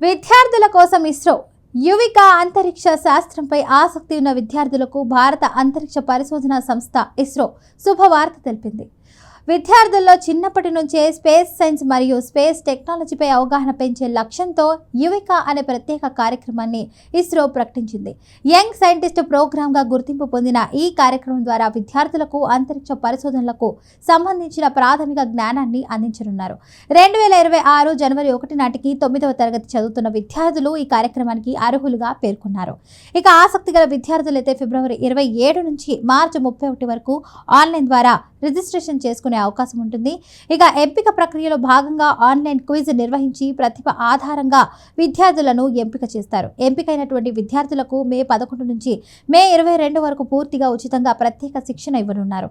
విద్యార్థుల కోసం ఇస్రో యువిక అంతరిక్ష శాస్త్రంపై ఆసక్తి ఉన్న విద్యార్థులకు భారత అంతరిక్ష పరిశోధన సంస్థ ఇస్రో శుభవార్త తెలిపింది. విద్యార్థుల్లో చిన్నప్పటి నుంచే స్పేస్ సైన్స్ మరియు స్పేస్ టెక్నాలజీపై అవగాహన పెంచే లక్ష్యంతో యువిక అనే ప్రత్యేక కార్యక్రమాన్ని ఇస్రో ప్రకటించింది. యంగ్ సైంటిస్ట్ ప్రోగ్రామ్గా గుర్తింపు పొందిన ఈ కార్యక్రమం ద్వారా విద్యార్థులకు అంతరిక్ష పరిశోధనలకు సంబంధించిన ప్రాథమిక జ్ఞానాన్ని అందించనున్నారు. 2026 జనవరి 1 నాటికి 9వ తరగతి చదువుతున్న విద్యార్థులు ఈ కార్యక్రమానికి అర్హులుగా పేర్కొన్నారు. ఇక ఆసక్తి గల విద్యార్థులైతే ఫిబ్రవరి 27 నుంచి మార్చి 31 వరకు ఆన్లైన్ ద్వారా రిజిస్ట్రేషన్ చేసుకునే అవకాశం ఉంటుంది. ఇక ఎంపిక ప్రక్రియలో భాగంగా ఆన్లైన్ క్విజ్ నిర్వహించి ప్రతిభ ఆధారంగా విద్యార్థులను ఎంపిక చేస్తారు. ఎంపికైనటువంటి విద్యార్థులకు మే 11 నుంచి మే 22 వరకు పూర్తిగా ఉచితంగా ప్రత్యేక శిక్షణ ఇవ్వనున్నారు.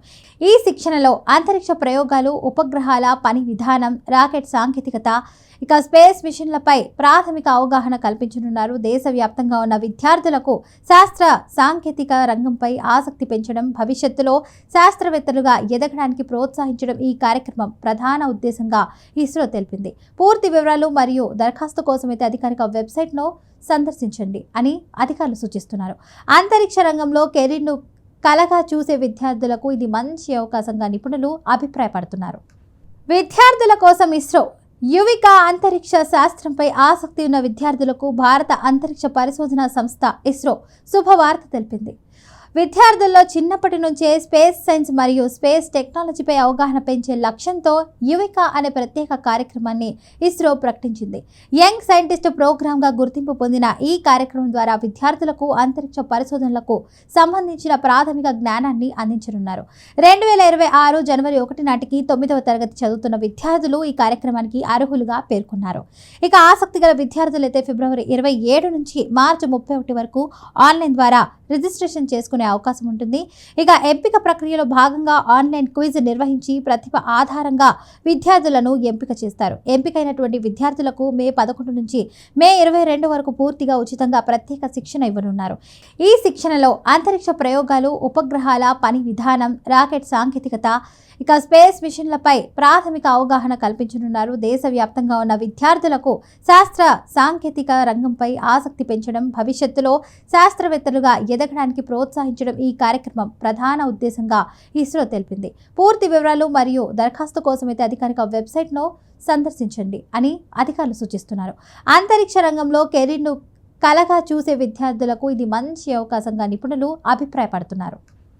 ఈ శిక్షణలో అంతరిక్ష ప్రయోగాలు, ఉపగ్రహాల పని విధానం, రాకెట్ సాంకేతికత, ఇక స్పేస్ మిషన్లపై ప్రాథమిక అవగాహన కల్పించనున్నారు. దేశవ్యాప్తంగా ఉన్న విద్యార్థులకు శాస్త్ర సాంకేతిక రంగంపై ఆసక్తి పెంచడం, భవిష్యత్తులో శాస్త్రవేత్తలుగా ఎదగడానికి ప్రోత్సహించడం ఈ కార్యక్రమం ప్రధాన ఉద్దేశంగా ఇస్రో తెలిపింది. పూర్తి వివరాలు మరియు దరఖాస్తు కోసమైతే అధికారిక వెబ్సైట్ను సందర్శించండి అని అధికారులు సూచిస్తున్నారు. అంతరిక్ష రంగంలో కెరీర్ను కలగా చూసే విద్యార్థులకు ఇది మంచి అవకాశంగా నిపుణులు అభిప్రాయపడుతున్నారు. విద్యార్థుల కోసం ఇస్రో యువిక అంతరిక్ష శాస్త్రంపై ఆసక్తి ఉన్న విద్యార్థులకు భారత అంతరిక్ష పరిశోధన సంస్థ ఇస్రో శుభవార్త తెలిపింది. విద్యార్థుల్లో చిన్నప్పటి నుంచే స్పేస్ సైన్స్ మరియు స్పేస్ టెక్నాలజీపై అవగాహన పెంచే లక్ష్యంతో యువిక అనే ప్రత్యేక కార్యక్రమాన్ని ఇస్రో ప్రకటించింది. యంగ్ సైంటిస్ట్ ప్రోగ్రామ్గా గుర్తింపు పొందిన ఈ కార్యక్రమం ద్వారా విద్యార్థులకు అంతరిక్ష పరిశోధనలకు సంబంధించిన ప్రాథమిక జ్ఞానాన్ని అందించనున్నారు. 2026 జనవరి 1 నాటికి 9వ తరగతి చదువుతున్న విద్యార్థులు ఈ కార్యక్రమానికి అర్హులుగా పేర్కొన్నారు. ఇక ఆసక్తి గల విద్యార్థులైతే ఫిబ్రవరి 27 నుంచి మార్చి 31 వరకు ఆన్లైన్ ద్వారా రిజిస్ట్రేషన్ చేసుకునే అవకాశం ఉంటుంది. ఇక ఎంపిక ప్రక్రియలో భాగంగా ఆన్లైన్ క్విజ్ నిర్వహించి ప్రతిభ ఆధారంగా విద్యార్థులను ఎంపిక చేస్తారు. ఎంపికైనటువంటి విద్యార్థులకు మే 11 నుంచి మే 22 వరకు పూర్తిగా ఉచితంగా ప్రత్యేక శిక్షణ ఇవ్వనున్నారు. ఈ శిక్షణలో అంతరిక్ష ప్రయోగాలు, ఉపగ్రహాల పని విధానం, రాకెట్ సాంకేతికత, ఇక స్పేస్ మిషన్లపై ప్రాథమిక అవగాహన కల్పించనున్నారు. దేశవ్యాప్తంగా ఉన్న విద్యార్థులకు శాస్త్ర సాంకేతిక రంగంపై ఆసక్తి పెంచడం, భవిష్యత్తులో శాస్త్రవేత్తలుగా ఎదగడానికి ప్రోత్సహించడం ఈ కార్యక్రమం ప్రధాన ఉద్దేశంగా ఇస్రో తెలిపింది. పూర్తి వివరాలు మరియు దరఖాస్తు కోసమైతే అధికారిక వెబ్సైట్ను సందర్శించండి అని అధికారులు సూచిస్తున్నారు. అంతరిక్ష రంగంలో కెరీర్ను కలగా చూసే విద్యార్థులకు ఇది మంచి అవకాశంగా నిపుణులు అభిప్రాయపడుతున్నారు.